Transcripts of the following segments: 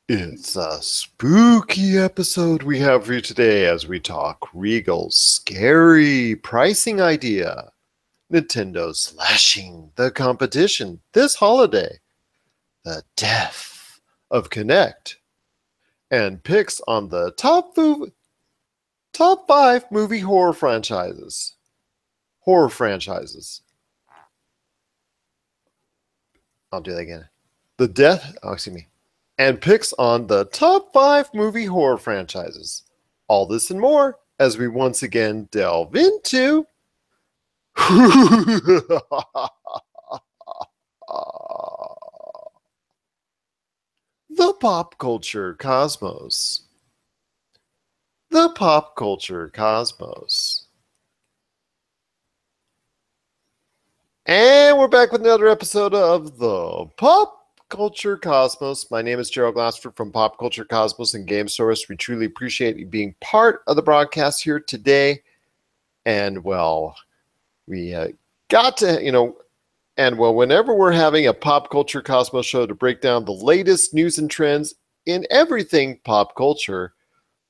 It's a spooky episode we have for you today as we talk Regal's scary pricing idea, Nintendo slashing the competition this holiday, the death of Kinect, and picks on the top 5 movie horror franchises. Horror franchises. I'll do that again. And picks on the top 5 movie horror franchises. All this and more as we once again delve into the pop culture cosmos. The pop culture cosmos. And we're back with another episode of the Pop Culture Cosmos. My name is Gerald Glassford from Pop Culture Cosmos and Game Source. We truly appreciate you being part of the broadcast here today. And well, we got to, whenever we're having a Pop Culture Cosmos show to break down the latest news and trends in everything pop culture,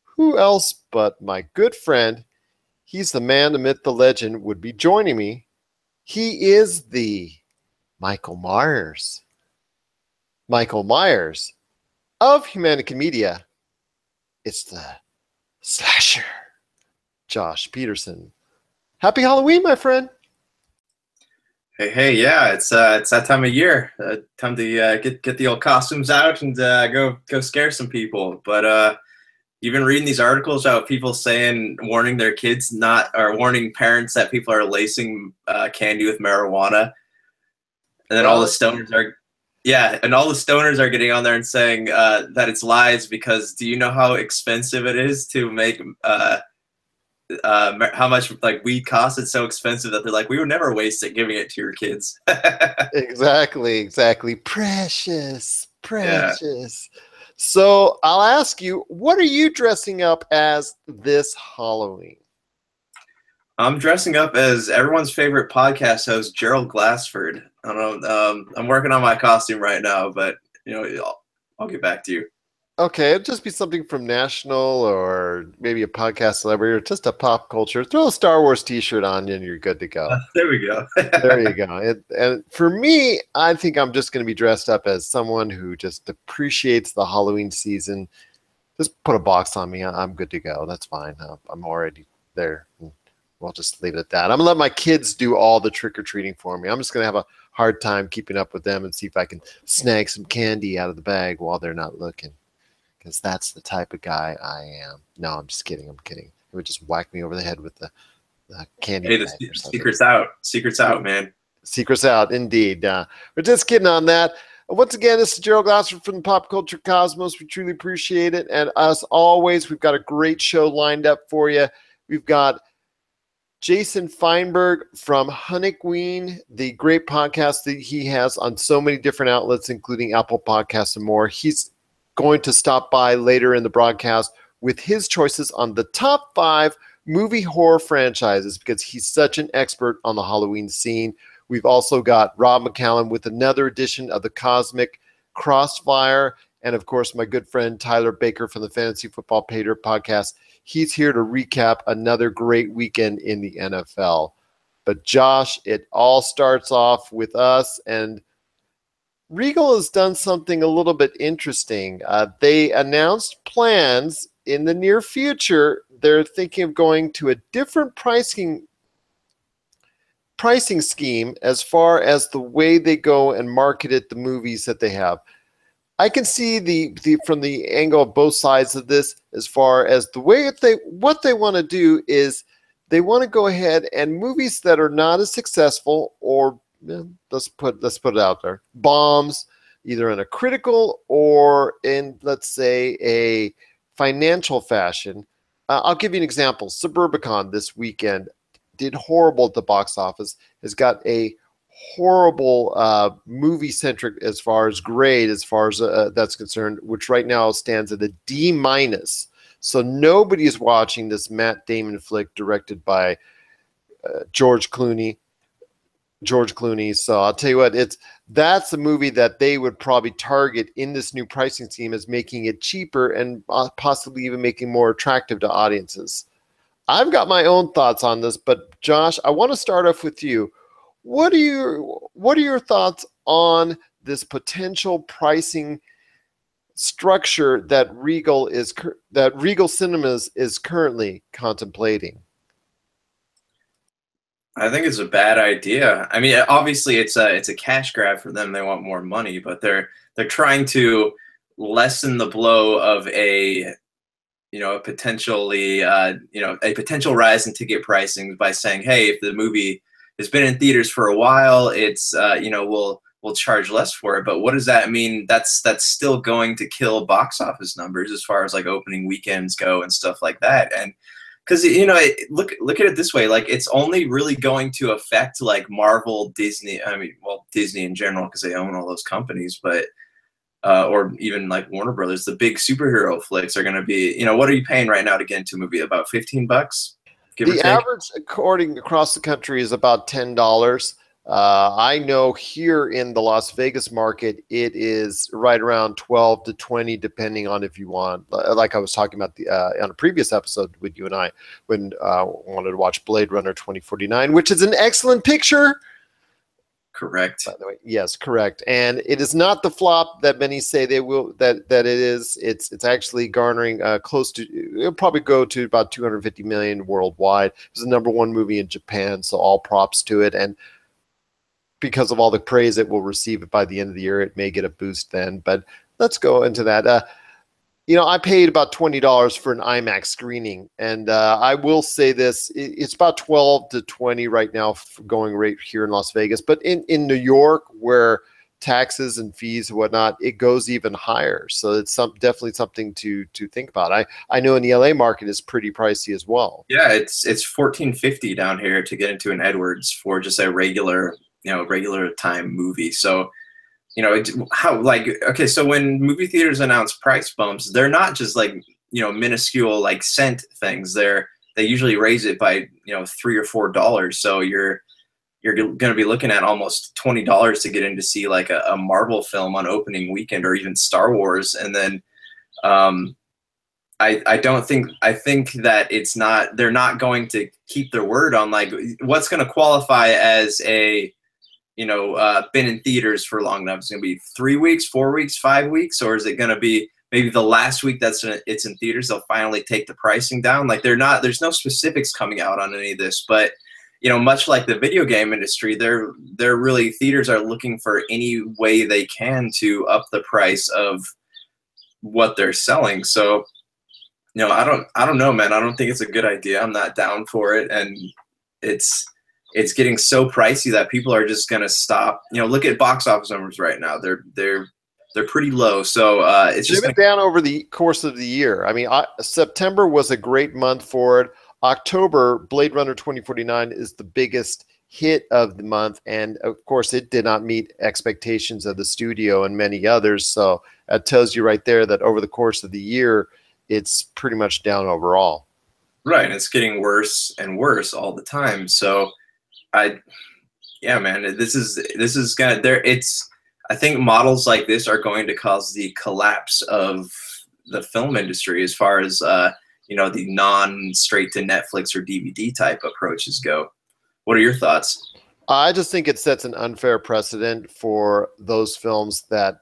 who else but my good friend, he's the man, the myth, the legend, would be joining me. He is the Michael Myers. Michael Myers of Humanica Media. It's the slasher, Josh Peterson. Happy Halloween, my friend. Hey, yeah, it's that time of year. Time to get the old costumes out and go scare some people. But you've been reading these articles about people warning their kids warning parents that people are lacing candy with marijuana, and then all the stoners are getting on there and saying that it's lies because do you know how expensive it is to make how much like weed costs? It's so expensive that they're like, we would never waste it giving it to your kids. Exactly. Precious. Yeah. So I'll ask you, what are you dressing up as this Halloween? I'm dressing up as everyone's favorite podcast host, Gerald Glassford. I don't know. I'm working on my costume right now, but I'll get back to you. Okay, it'd just be something from National or maybe a podcast celebrity or just a pop culture. Throw a Star Wars t-shirt on you and you're good to go. There we go. There you go. And for me, I think I'm just going to be dressed up as someone who just appreciates the Halloween season. Just put a box on me. I'm good to go. That's fine. I'm already there. We'll just leave it at that. I'm going to let my kids do all the trick-or-treating for me. I'm just going to have a hard time keeping up with them and see if I can snag some candy out of the bag while they're not looking. Because that's the type of guy I am. No, I'm just kidding. I'm kidding. It would just whack me over the head with the candy. Hey, the secret's out. Secret's out, man. Secret's out, indeed. We're just kidding on that. Once again, this is Gerald Glassford from the Pop Culture Cosmos. We truly appreciate it. And as always, we've got a great show lined up for you. We've got Jason Feinberg from Honeyqueen, the great podcast that he has on so many different outlets, including Apple Podcasts and more. He's going to stop by later in the broadcast with his choices on the top 5 movie horror franchises because he's such an expert on the Halloween scene. We've also got Rob McCallum with another edition of the Cosmic Crossfire. And of course, my good friend Tyler Baker from the Fantasy Football Pater podcast. He's here to recap another great weekend in the NFL. But Josh, it all starts off with us, and Regal has done something a little bit interesting. They announced plans in the near future. They're thinking of going to a different pricing scheme as far as the way they go and market the movies that they have. I can see the from the angle of both sides of this as far as the way what they want to do is they want to go ahead and movies that are not as successful or let's put it out there, bombs, either in a critical or in, let's say, a financial fashion. I'll give you an example. Suburbicon this weekend did horrible at the box office, has got a horrible movie-centric as far as grade, as far as that's concerned, which right now stands at a D-. So nobody is watching this Matt Damon flick directed by George Clooney. George Clooney. So I'll tell you what, that's a movie that they would probably target in this new pricing scheme as making it cheaper and possibly even making more attractive to audiences. I've got my own thoughts on this, but Josh, I want to start off with you. What are your thoughts on this potential pricing structure that Regal Cinemas is currently contemplating? I think it's a bad idea. I mean, obviously it's a cash grab for them. They want more money, but they're trying to lessen the blow of a potentially a potential rise in ticket pricing by saying, hey, if the movie has been in theaters for a while, it's we'll charge less for it. But what does that mean? That's still going to kill box office numbers as far as like opening weekends go and stuff like that. And because look at it this way, like it's only really going to affect like Marvel, Disney. I mean, well, Disney in general because they own all those companies, but or even like Warner Brothers, the big superhero flicks are going to be, what are you paying right now to get into a movie? About $15, give or take? The average, according across the country, is about $10. I know here in the Las Vegas market, it is right around 12 to 20, depending on if you want. Like I was talking about on a previous episode with you and I, when wanted to watch Blade Runner 2049, which is an excellent picture. Correct. By the way, yes, correct. And it is not the flop that many say they will. That it is. It's actually garnering close to. It'll probably go to about 250 million worldwide. It's the #1 movie in Japan, so all props to it. And because of all the praise it will receive by the end of the year, it may get a boost then. But let's go into that. I paid about $20 for an IMAX screening, and I will say this: it's about 12 to 20 right now going rate here in Las Vegas. But in New York, where taxes and fees and whatnot, it goes even higher. So it's definitely something to think about. I know in the LA market is pretty pricey as well. Yeah, it's $14.50 down here to get into an Edwards for just a regular time movie. So so when movie theaters announce price bumps, they're not just like minuscule like cent things. They usually raise it by $3 or $4. So you're going to be looking at almost $20 to get in to see like a Marvel film on opening weekend, or even Star Wars. And then I think that they're not going to keep their word on like what's going to qualify as a been in theaters for long enough. It's going to be 3 weeks, 4 weeks, 5 weeks, or is it going to be maybe the last week it's in theaters, they'll finally take the pricing down? Like there's no specifics coming out on any of this, but much like the video game industry, they're really, theaters are looking for any way they can to up the price of what they're selling. So, I don't know, man. I don't think it's a good idea. I'm not down for it. And it's getting so pricey that people are just gonna stop. Look at box office numbers right now; they're pretty low. So it's just down over the course of the year. I mean, September was a great month for it. October, Blade Runner 2049 is the biggest hit of the month, and of course, it did not meet expectations of the studio and many others. So that tells you right there that over the course of the year, it's pretty much down overall. Right, it's getting worse and worse all the time. So. This is gonna I think models like this are going to cause the collapse of the film industry as far as the non-straight to Netflix or DVD type approaches go. What are your thoughts? I just think it sets an unfair precedent for those films that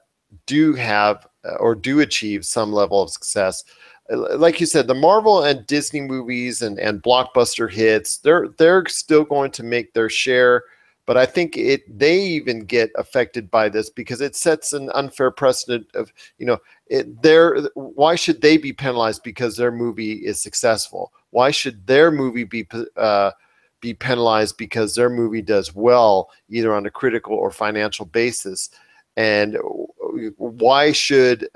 do have or do achieve some level of success. Like you said, the Marvel and Disney movies and blockbuster hits, they're still going to make their share, but I think they even get affected by this because it sets an unfair precedent of, why should they be penalized because their movie is successful? Why should their movie be penalized because their movie does well, either on a critical or financial basis? And why should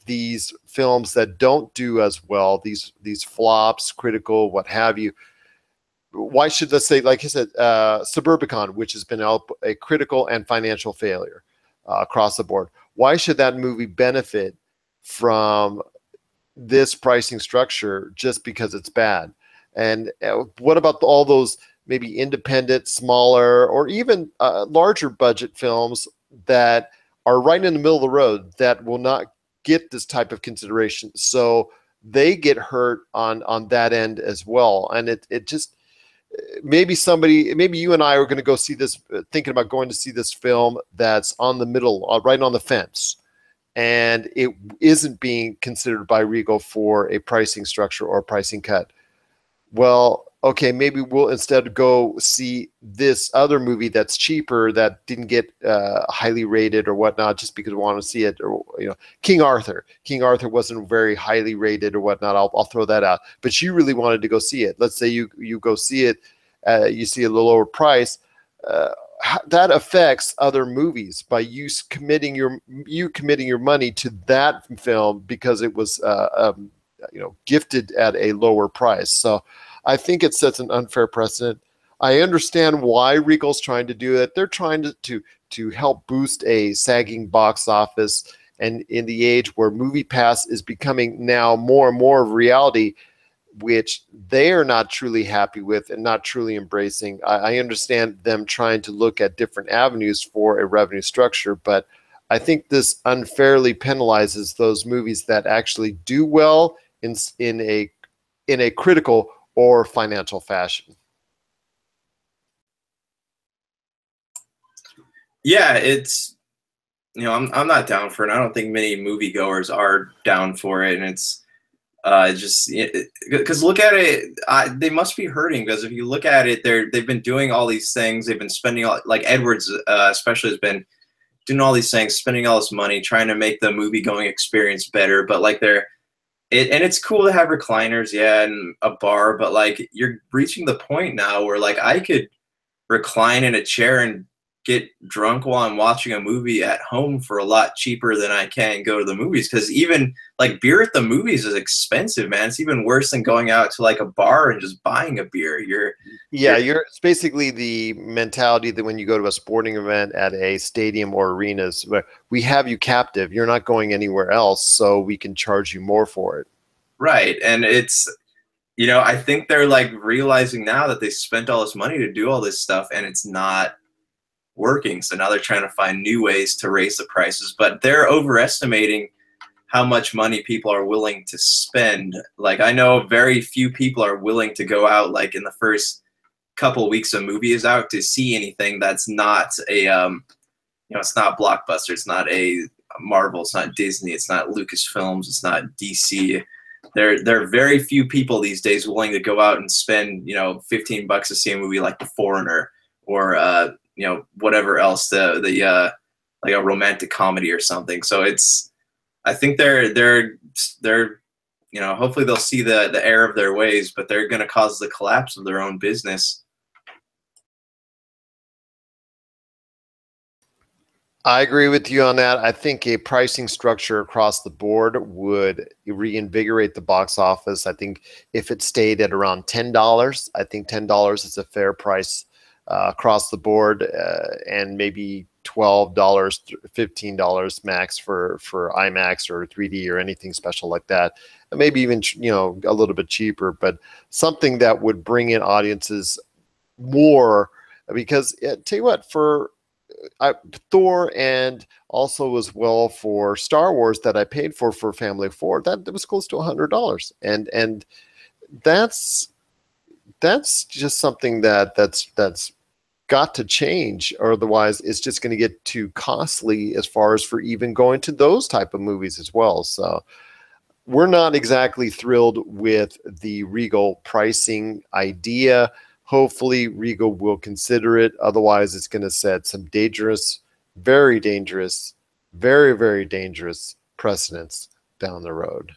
these films that don't do as well, these flops, critical, what have you, why should, let's say, like I said, Suburbicon, which has been a critical and financial failure across the board, why should that movie benefit from this pricing structure just because it's bad? And what about all those maybe independent, smaller, or even larger budget films that are right in the middle of the road that will not get this type of consideration. So they get hurt on that end as well. And it just, maybe you and I are going to go see this, thinking about going to see this film that's on the middle, right on the fence, and it isn't being considered by Regal for a pricing structure or a pricing cut. Well, okay, maybe we'll instead go see this other movie that's cheaper that didn't get highly rated or whatnot, just because we want to see it. Or, you know, King Arthur wasn't very highly rated or whatnot. I'll throw that out. But you really wanted to go see it. Let's say you go see it, you see a lower price. That affects other movies by you committing your money to that film because it was gifted at a lower price. So I think it sets an unfair precedent. I understand why Regal's trying to do it. They're trying to help boost a sagging box office, and in the age where MoviePass is becoming now more and more of reality, which they are not truly happy with and not truly embracing. I understand them trying to look at different avenues for a revenue structure, but I think this unfairly penalizes those movies that actually do well in a critical or financial fashion. Yeah, it's, I'm not down for it. I don't think many moviegoers are down for it, and it's just because look at it, they must be hurting, because if you look at it, they've been doing all these things. They've been spending like Edwards especially has been doing all these things, spending all this money, trying to make the movie going experience better. But like and it's cool to have recliners, yeah, and a bar, but like you're reaching the point now where like I could recline in a chair and get drunk while I'm watching a movie at home for a lot cheaper than I can go to the movies. Because even like beer at the movies is expensive, man. It's even worse than going out to like a bar and just buying a beer. It's basically the mentality that when you go to a sporting event at a stadium or arenas, we have you captive. You're not going anywhere else, so we can charge you more for it. Right. And it's, I think they're like realizing now that they spent all this money to do all this stuff and it's not working. So now they're trying to find new ways to raise the prices, but they're overestimating how much money people are willing to spend. Like I know very few people are willing to go out like in the first couple weeks a movie is out to see anything that's not a it's not Blockbuster, it's not a Marvel, it's not Disney, it's not Lucasfilms, it's not DC. There are very few people these days willing to go out and spend $15 to see a movie like The Foreigner or whatever else, the like a romantic comedy or something. So I think they're hopefully they'll see the error of their ways, but they're going to cause the collapse of their own business. I agree with you on that. I think a pricing structure across the board would reinvigorate the box office. I think if it stayed at around $10, I think $10 is a fair price across the board, and maybe $12, $15 max for IMAX or 3D or anything special like that. And maybe even a little bit cheaper, but something that would bring in audiences more. Because tell you what, for Thor and also as well for Star Wars that I paid for Family of Four, that was close to $100, and that's just something that's got to change, or otherwise it's just going to get too costly as far as for even going to those type of movies as well. So we're not exactly thrilled with the Regal pricing idea. Hopefully Regal will consider it. Otherwise, it's going to set some dangerous, very dangerous, very, very dangerous precedents down the road.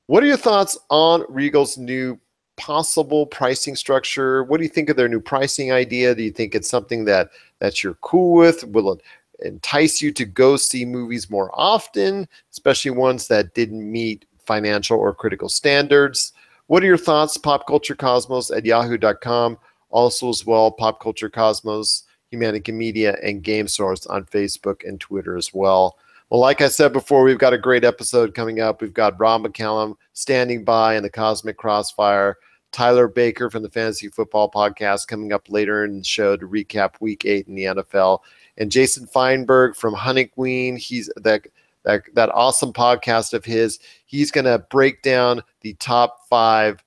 What are your thoughts on Regal's new possible pricing structure? What do you think of their new pricing idea? Do you think it's something that you're cool with? Will it entice you to go see movies more often, especially ones that didn't meet financial or critical standards? What are your thoughts? popculturecosmos@yahoo.com. Also as well, Pop Culture Cosmos, Humanica Media, and Game Source on Facebook and Twitter as well. Well, like I said before, we've got a great episode coming up. We've got Rob McCallum standing by in the Cosmic Crossfire, Tyler Baker from the Fantasy Football Podcast coming up later in the show to recap Week 8 in the NFL. And Jason Feinberg from Hunting Queen, he's that awesome podcast of his. He's going to break down the top 5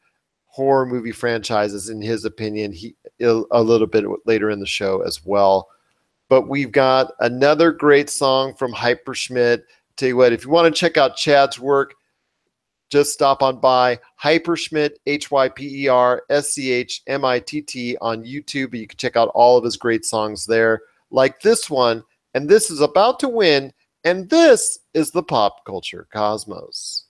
horror movie franchises in his opinion. A little bit later in the show as well. But we've got another great song from Hyperschmidt. Tell you what, if you want to check out Chad's work, just stop on by Hyperschmidt, HyperSchmitt on YouTube. You can check out all of his great songs there, like this one. And this is about to win. And this is the Pop Culture Cosmos.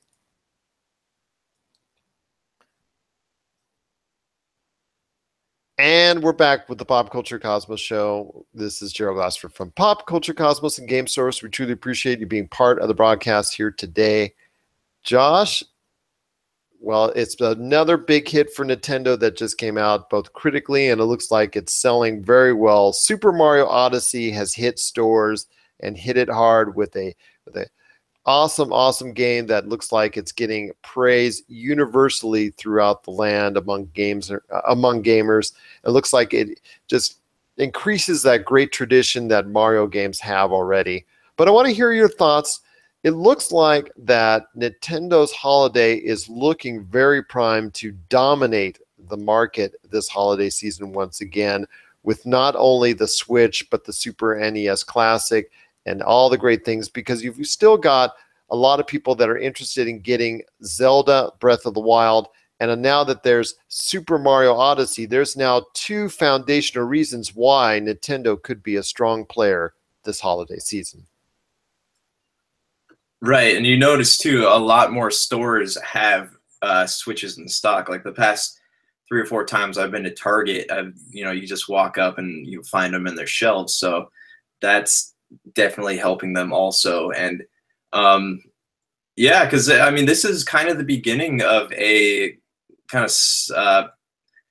And we're back with the Pop Culture Cosmos show. This is Gerald Glassford from Pop Culture Cosmos and Game Source. We truly appreciate you being part of the broadcast here today. Josh, well, it's another big hit for Nintendo that just came out, both critically and it looks like it's selling very well. Super Mario Odyssey has hit stores and hit it hard with a awesome game that looks like it's getting praise universally throughout the land among gamers. It looks like it just increases that great tradition that Mario games have already. But I want to hear your thoughts. It looks like that Nintendo's holiday is looking very primed to dominate the market this holiday season once again, with not only the Switch but the Super NES Classic and all the great things, because you've still got a lot of people that are interested in getting Zelda Breath of the Wild. And now that there's Super Mario Odyssey, there's now 2 foundational reasons why Nintendo could be a strong player this holiday season. Right, and you notice too, a lot more stores have Switches in stock. Like the past 3 or 4 times I've been to Target, you just walk up and you find them in their shelves. So that's definitely helping them also. And yeah, because I mean, this is kind of the beginning of a kind of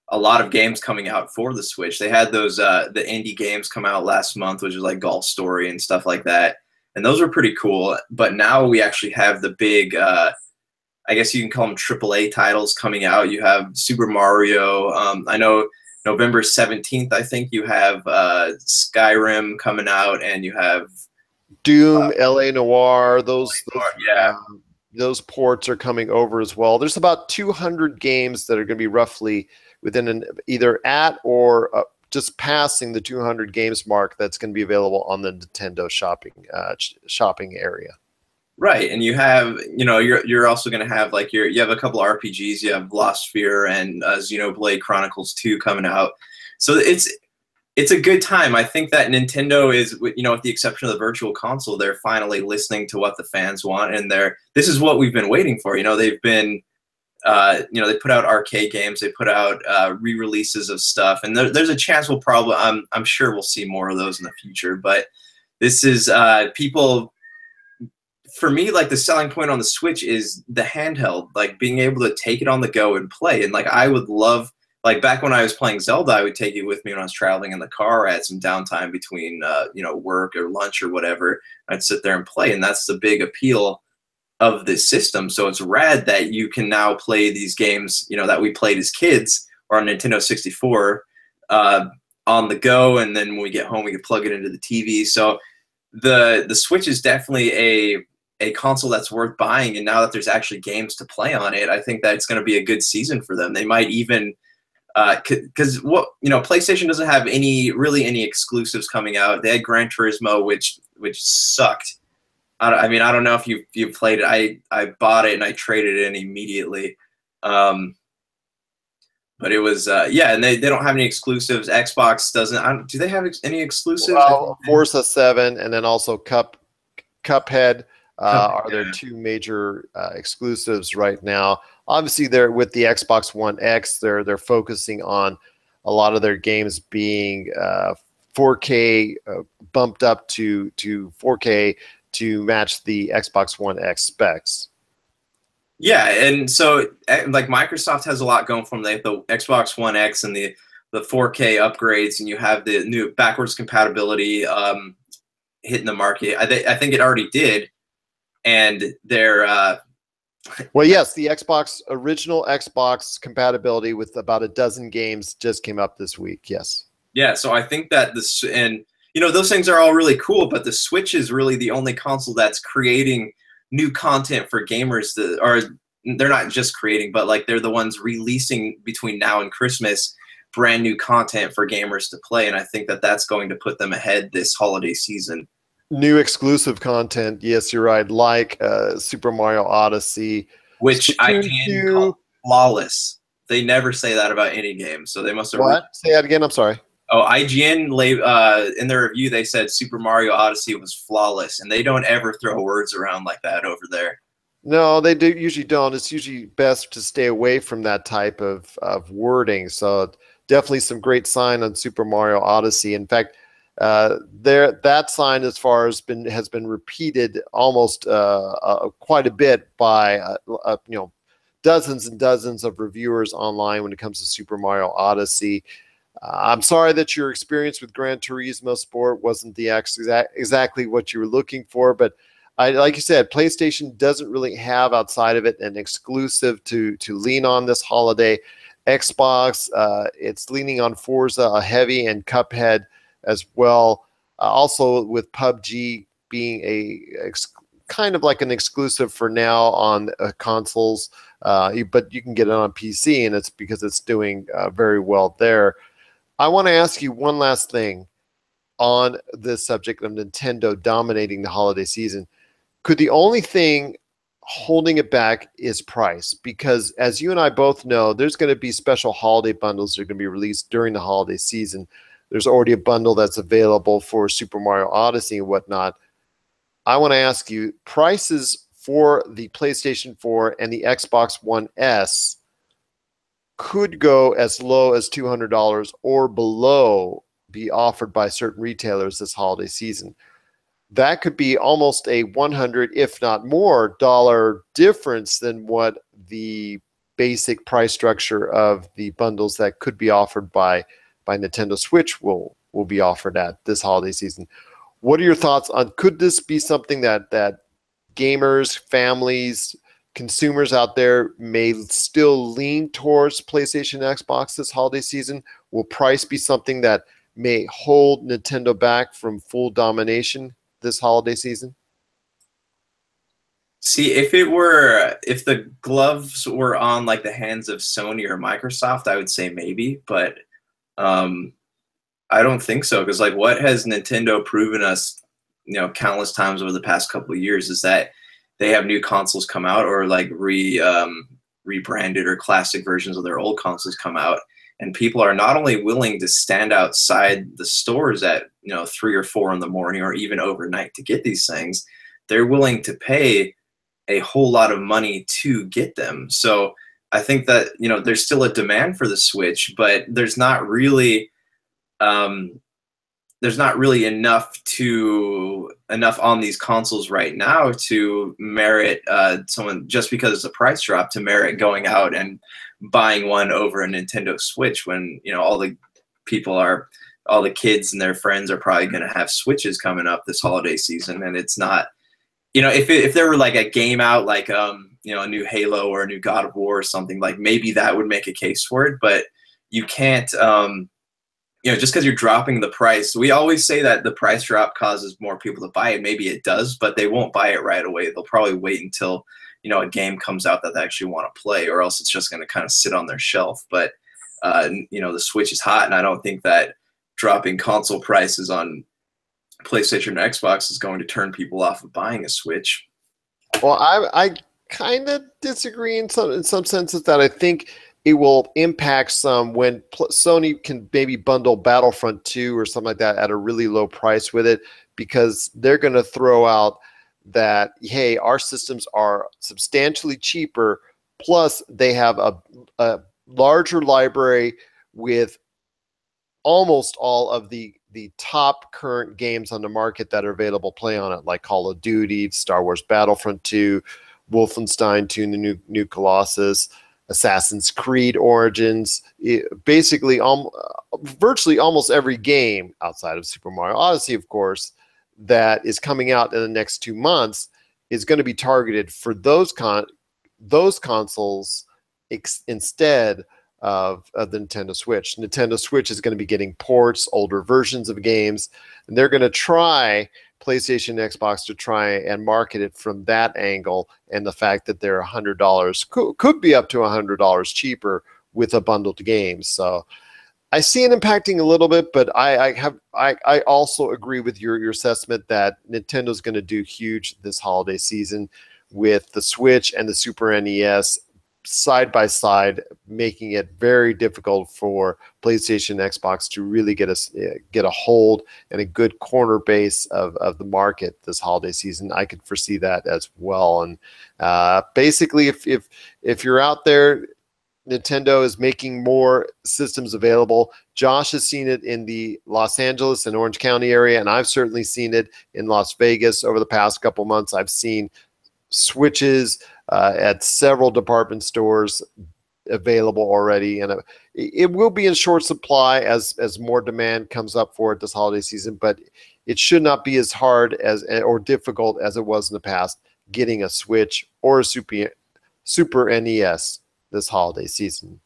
a lot of games coming out for the Switch. They had those the indie games come out last month, which is like Golf Story and stuff like that, and those were pretty cool. But now we actually have the big, I guess you can call them AAA titles coming out. You have Super Mario. I know November 17th, I think you have Skyrim coming out, and you have Doom, LA Noire. Those ports are coming over as well. There's about 200 games that are going to be roughly within either at or just passing the 200 games mark that's going to be available on the Nintendo shopping area. Right, and you have, you're also going to have like you have a couple of RPGs. You have Lost Sphere and Xenoblade Chronicles 2 coming out. So it's a good time. I think that Nintendo is, with the exception of the Virtual Console, they're finally listening to what the fans want, and this is what we've been waiting for. They've been, they put out arcade games, they put out re-releases of stuff, and there's a chance we'll probably, I'm sure we'll see more of those in the future. But this is people. For me, like the selling point on the Switch is the handheld, like being able to take it on the go and play. And like I would love, like back when I was playing Zelda, I would take it with me when I was traveling in the car. I had some downtime between work or lunch or whatever. I'd sit there and play, and that's the big appeal of this system. So it's rad that you can now play these games, that we played as kids or on Nintendo 64 on the go, and then when we get home, we can plug it into the TV. So the Switch is definitely a console that's worth buying, and now that there's actually games to play on it, I think that it's going to be a good season for them. They might even because PlayStation doesn't have any exclusives coming out. They had Gran Turismo, which sucked. I don't know if you've played it. I bought it and I traded it in immediately. But it was and they don't have any exclusives. Xbox doesn't. Do they have any exclusives? Well, Forza 7 and then also Cuphead. Are there 2 major exclusives right now? Obviously, they're with the Xbox One X. They're focusing on a lot of their games being 4K bumped up to 4K to match the Xbox One X specs. Yeah, and so like Microsoft has a lot going for them. They have the Xbox One X and the 4K upgrades, and you have the new backwards compatibility hitting the market. I think it already did. And they're Well, yes, the original Xbox compatibility with about a dozen games just came up this week. Yes. Yeah, so I think that and those things are all really cool, but the Switch is really the only console that's creating new content for gamers or they're not just creating, but like they're the ones releasing between now and Christmas brand new content for gamers to play, and I think that that's going to put them ahead this holiday season. New exclusive content, yes, you're right, like Super Mario Odyssey, which IGN called flawless. They never say that about any game, so they must have. What? Say that again. I'm sorry. Oh, IGN in their review they said Super Mario Odyssey was flawless, and they don't ever throw words around like that over there. No, they usually don't. It's usually best to stay away from that type of wording. So definitely some great sign on Super Mario Odyssey. In fact, that sign as far as has been repeated almost quite a bit by dozens and dozens of reviewers online when it comes to Super Mario Odyssey. I'm sorry that your experience with Gran Turismo Sport wasn't the exactly what you were looking for, but like you said, PlayStation doesn't really have outside of it an exclusive to lean on this holiday. Xbox, it's leaning on Forza heavy and Cuphead as well. Also with PUBG being kind of like an exclusive for now on consoles, but you can get it on PC, and it's because it's doing very well there. I want to ask you one last thing on this subject of Nintendo dominating the holiday season. Could the only thing holding it back is price? Because as you and I both know, there's going to be special holiday bundles that are going to be released during the holiday season. There's already a bundle that's available for Super Mario Odyssey and whatnot. I want to ask you, prices for the PlayStation 4 and the Xbox One S could go as low as $200 or below be offered by certain retailers this holiday season. That could be almost a $100, if not more, dollar difference than what the basic price structure of the bundles that could be offered by Nintendo Switch will be offered at this holiday season. What are your thoughts on, could this be something that gamers, families, consumers out there may still lean towards PlayStation, Xbox this holiday season? Will price be something that may hold Nintendo back from full domination this holiday season? See, if the gloves were on like the hands of Sony or Microsoft, I would say maybe, but I don't think so, because like what has Nintendo proven us, countless times over the past couple of years is that they have new consoles come out, or like rebranded or classic versions of their old consoles come out, and people are not only willing to stand outside the stores at 3 or 4 in the morning or even overnight to get these things, they're willing to pay a whole lot of money to get them. So I think that there's still a demand for the Switch, but there's not really enough on these consoles right now to merit someone, just because it's a price drop, to merit going out and buying one over a Nintendo Switch when all the kids and their friends are probably going to have Switches coming up this holiday season. And it's not, if there were like a game out like a new Halo or a new God of War or something, like maybe that would make a case for it, but you can't just because you're dropping the price. We always say that the price drop causes more people to buy it. Maybe it does, but they won't buy it right away. They'll probably wait until a game comes out that they actually want to play, or else it's just going to kind of sit on their shelf. But the Switch is hot, and I don't think that dropping console prices on PlayStation and Xbox is going to turn people off of buying a Switch. Well, I kind of disagree in some senses that I think it will impact some when Sony can maybe bundle Battlefront 2 or something like that at a really low price with it, because they're going to throw out that, hey, our systems are substantially cheaper, plus they have a larger library with almost all of the top current games on the market that are available to play on it, like Call of Duty, Star Wars Battlefront 2, Wolfenstein 2, the new Colossus, Assassin's Creed Origins, basically virtually almost every game outside of Super Mario Odyssey, of course, that is coming out in the next 2 months is going to be targeted for those those consoles instead of the Nintendo Switch. Nintendo Switch is going to be getting ports, older versions of games, and they're going to try PlayStation and Xbox to try and market it from that angle, and the fact that they're $100 could be up to $100 cheaper with a bundled game. So I see it impacting a little bit, but I also agree with your assessment that Nintendo's going to do huge this holiday season with the Switch and the Super NES side by side, making it very difficult for PlayStation and Xbox to really get a hold and a good corner base of the market this holiday season. I could foresee that as well. And basically, if you're out there, Nintendo is making more systems available. Josh has seen it in the Los Angeles and Orange County area, and I've certainly seen it in Las Vegas over the past couple months. I've seen Switches at several department stores available already, and it will be in short supply as more demand comes up for it this holiday season, but it should not be as hard or difficult as it was in the past getting a Switch or a Super NES this holiday season.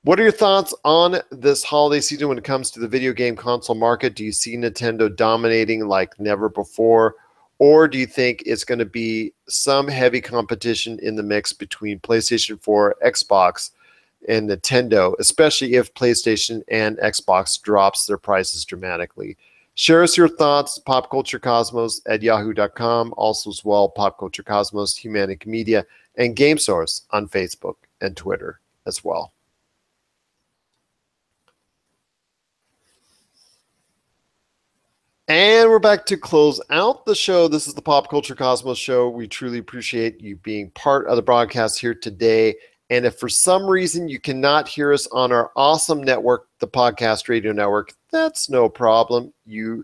What are your thoughts on this holiday season when it comes to the video game console market? Do you see Nintendo dominating like never before? Or do you think it's going to be some heavy competition in the mix between PlayStation 4, Xbox, and Nintendo, especially if PlayStation and Xbox drops their prices dramatically? Share us your thoughts, popculturecosmos@yahoo.com. Also as well, Pop Culture Cosmos, Humanic Media, and Game Source on Facebook and Twitter as well. And we're back to close out the show. This is the Pop Culture Cosmos Show. We truly appreciate you being part of the broadcast here today. And if for some reason you cannot hear us on our awesome network, the Podcast Radio Network, that's no problem. You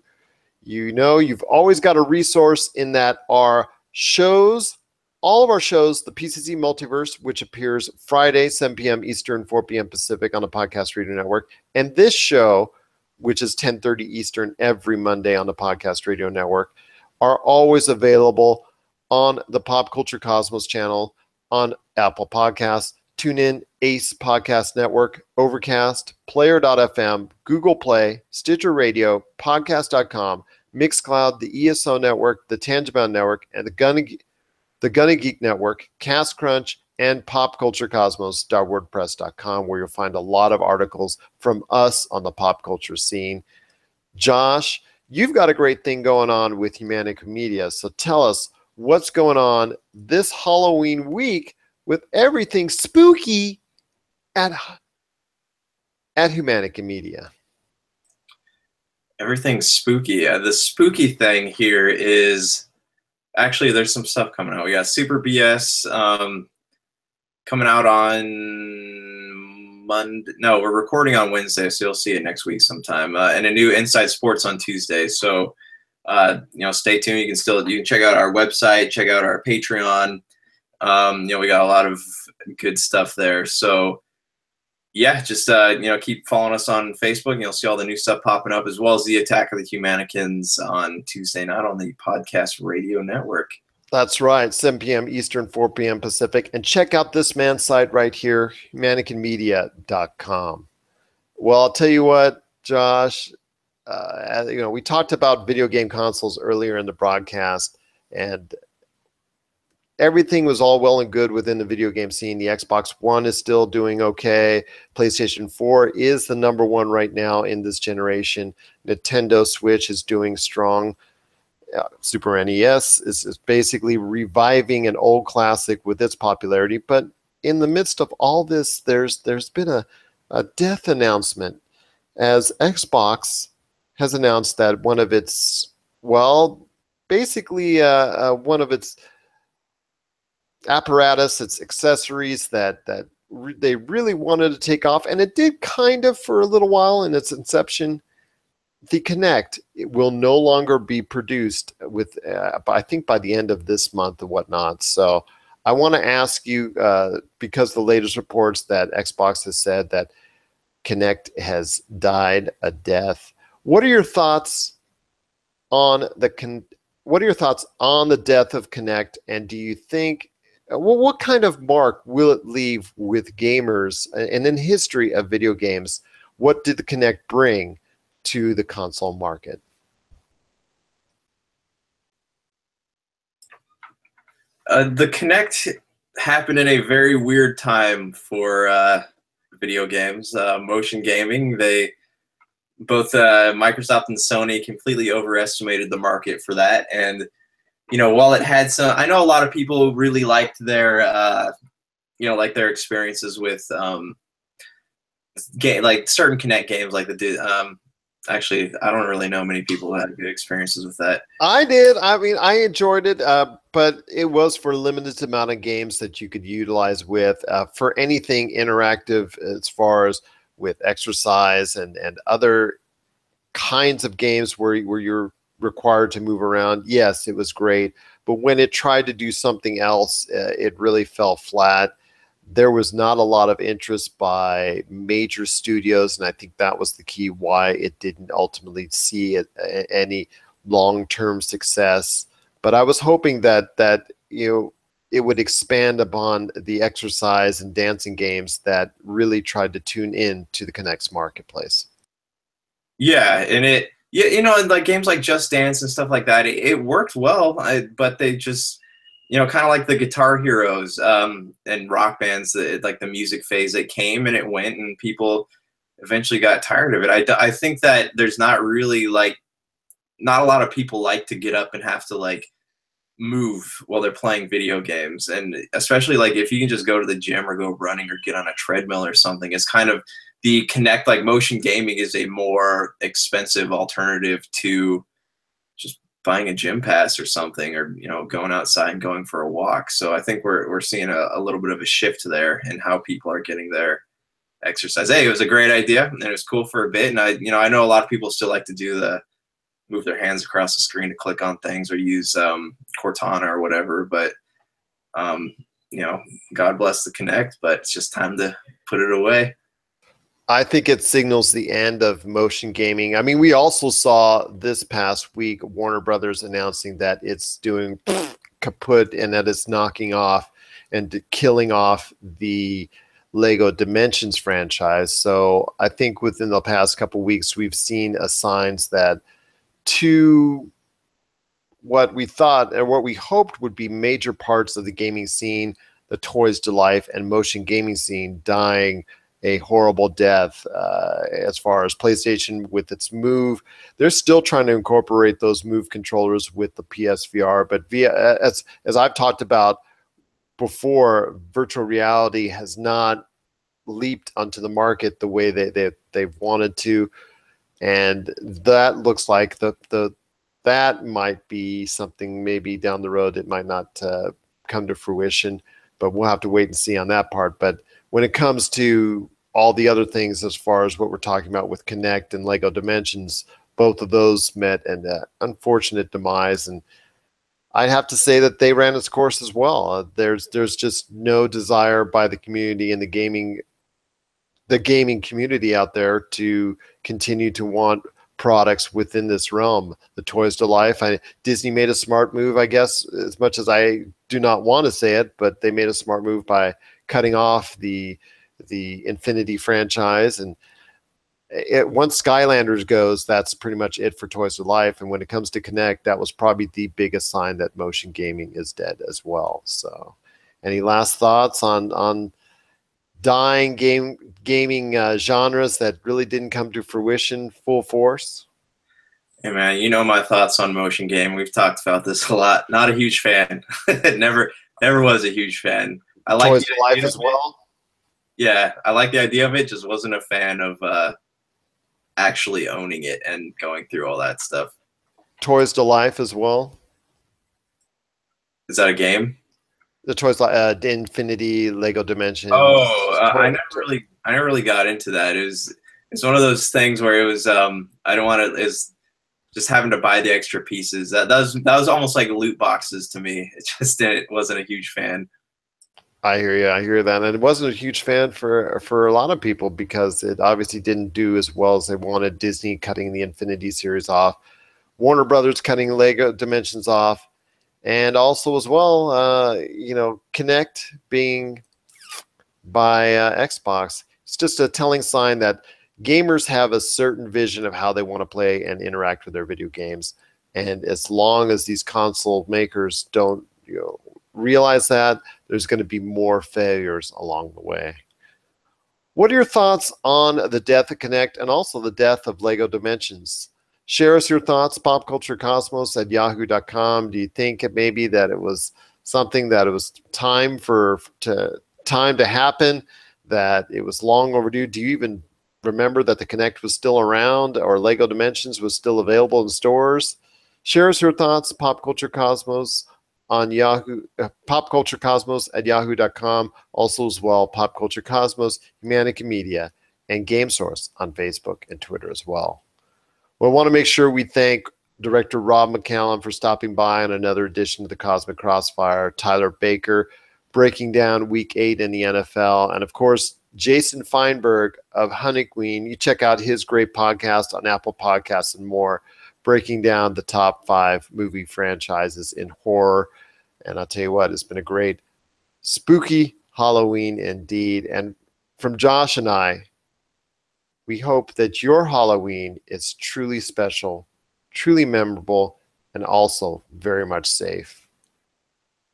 know you've always got a resource in that our shows, all of our shows, the PCC Multiverse, which appears Friday, 7 p.m. Eastern, 4 p.m. Pacific on the Podcast Radio Network, and this show, which is 10:30 Eastern every Monday on the Podcast Radio Network, are always available on the Pop Culture Cosmos channel on Apple Podcasts, TuneIn, Ace Podcast Network, Overcast, Player.fm, Google Play, Stitcher Radio, Podcast.com, Mixcloud, the ESO Network, the Tangibound Network, and the Gunna Geek Network, Cast Crunch, and popculturecosmos.wordpress.com, where you'll find a lot of articles from us on the pop culture scene. Josh, you've got a great thing going on with Humanic Media, so tell us what's going on this Halloween week with everything spooky at Humanic Media. Everything spooky. The spooky thing here is actually there's some stuff coming out. We got Super BS coming out on Monday. No, we're recording on Wednesday, so you'll see it next week sometime. And a new Inside Sports on Tuesday. So, stay tuned. You can check out our website, check out our Patreon. We got a lot of good stuff there. So, yeah, just keep following us on Facebook, and you'll see all the new stuff popping up, as well as the Attack of the Humanicans on Tuesday night on the Podcast Radio Network. That's right, 7 p.m. Eastern, 4 p.m. Pacific. And check out this man's site right here, humanicanmedia.com. Well, I'll tell you what, Josh, we talked about video game consoles earlier in the broadcast, and everything was all well and good within the video game scene. The Xbox One is still doing okay. PlayStation 4 is the number one right now in this generation. Nintendo Switch is doing strong. Super NES is basically reviving an old classic with its popularity. But in the midst of all this, there's been a death announcement, as Xbox has announced that one of its apparatus, its accessories that they really wanted to take off, and it did kind of for a little while in its inception. The Kinect, it will no longer be produced with, I think, by the end of this month and whatnot. So I want to ask you, because the latest reports that Xbox has said that Kinect has died a death. What are your thoughts on the death of Kinect? And do you think what kind of mark will it leave with gamers and in history of video games? What did the Kinect bring to the console market? The Kinect happened in a very weird time for video games, motion gaming. Both Microsoft and Sony completely overestimated the market for that. And, while it had some, I know a lot of people really liked their, like their experiences with like certain Kinect games, like actually, I don't really know many people who had good experiences with that. I did. I mean, I enjoyed it, but it was for a limited amount of games that you could utilize with for anything interactive as far as with exercise and other kinds of games where you're required to move around. Yes, it was great. But when it tried to do something else, it really fell flat. There was not a lot of interest by major studios, and I think that was the key why it didn't ultimately see any long-term success. But I was hoping that it would expand upon the exercise and dancing games that really tried to tune in to the Kinect's marketplace. Yeah, and and like games like Just Dance and stuff like that, it worked well, but they just kind of like the Guitar Heroes and rock bands, like the music phase, it came and it went, and people eventually got tired of it. I think that there's not really not a lot of people like to get up and have to move while they're playing video games, and especially if you can just go to the gym or go running or get on a treadmill or something. It's kind of the Kinect, motion gaming is a more expensive alternative to just buying a gym pass or something, or going outside and going for a walk. So I think we're seeing a little bit of a shift there in how people are getting their exercise. Hey, it was a great idea and it was cool for a bit, and I know a lot of people still like to do move their hands across the screen to click on things or use Cortana or whatever, but God bless the Kinect, but it's just time to put it away. I think it signals the end of motion gaming. I mean, we also saw this past week Warner Brothers announcing that it's doing kaput and that it's knocking off and killing off the Lego Dimensions franchise. So I think within the past couple of weeks, we've seen signs that to what we thought and what we hoped would be major parts of the gaming scene, the Toys to Life and motion gaming scene, dying a horrible death. As far as PlayStation with its Move, they're still trying to incorporate those Move controllers with the PSVR, but as I've talked about before, virtual reality has not leaped onto the market the way they've wanted to, and that looks like that might be something maybe down the road. It might not come to fruition, but we'll have to wait and see on that part. But when it comes to all the other things, as far as what we're talking about with Kinect and Lego Dimensions, both of those met an unfortunate demise, and I have to say that they ran its course as well. There's just no desire by the community and the gaming community out there to continue to want products within this realm. The Toys to Life, Disney made a smart move, I guess, as much as I do not want to say it, but they made a smart move by cutting off the Infinity franchise, and once Skylanders goes, that's pretty much it for Toys to Life. And when it comes to Kinect, that was probably the biggest sign that motion gaming is dead as well. So any last thoughts on dying gaming genres that really didn't come to fruition full force? Hey man, my thoughts on motion game. We've talked about this a lot. Not a huge fan. never was a huge fan. I like Toys to Life as well. Yeah, I like the idea of it. Just wasn't a fan of actually owning it and going through all that stuff. Toys to Life as well. Is that a game? The Toys like Infinity, Lego Dimensions. Oh, I never really got into that. It's one of those things where it was I don't want to is just having to buy the extra pieces. That was almost like loot boxes to me. It wasn't a huge fan. I hear you. I hear that. And it wasn't a huge fan for a lot of people because it obviously didn't do as well as they wanted. Disney cutting the Infinity series off, Warner Brothers cutting Lego Dimensions off, And also as well, Kinect being by Xbox. It's just a telling sign that gamers have a certain vision of how they want to play and interact with their video games. And as long as these console makers don't realize that, there's going to be more failures along the way. What are your thoughts on the death of Kinect and also the death of Lego Dimensions? Share us your thoughts, popculturecosmos@yahoo.com. Do you think it maybe that it was something that it was time to happen, that it was long overdue? Do you even remember that the Kinect was still around or Lego Dimensions was still available in stores? Share us your thoughts, popculturecosmos on Yahoo, popculturecosmos@yahoo.com. Also as well, Pop Culture Cosmos, Humanica Media, and Game Source on Facebook and Twitter as well. Well, I want to make sure we thank Director Rob McCallum for stopping by on another edition of the Cosmic Crossfire, Tyler Baker breaking down Week 8 in the NFL, and of course, Jason Feinberg of Honey Queen. You check out his great podcast on Apple Podcasts and more, breaking down the top 5 movie franchises in horror. And I'll tell you what, it's been a great spooky Halloween indeed. And from Josh and I, we hope that your Halloween is truly special, truly memorable, and also very much safe.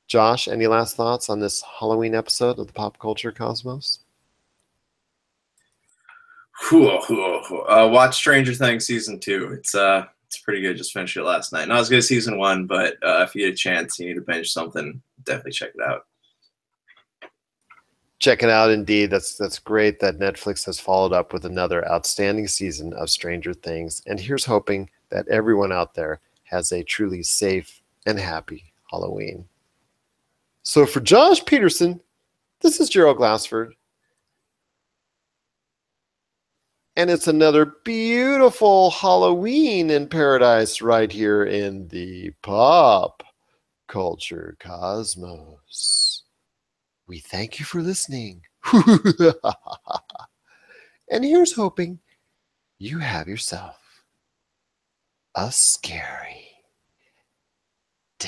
Josh, any last thoughts on this Halloween episode of the Pop Culture Cosmos? Watch Stranger Things season 2. It's pretty good. Just finished it last night. Not as good as season 1, but if you get a chance, you need to binge something, definitely check it out. Check it out, indeed. That's great that Netflix has followed up with another outstanding season of Stranger Things. And here's hoping that everyone out there has a truly safe and happy Halloween. So for Josh Peterson, this is Gerald Glassford. And it's another beautiful Halloween in paradise right here in the Pop Culture Cosmos. We thank you for listening. And here's hoping you have yourself a scary day.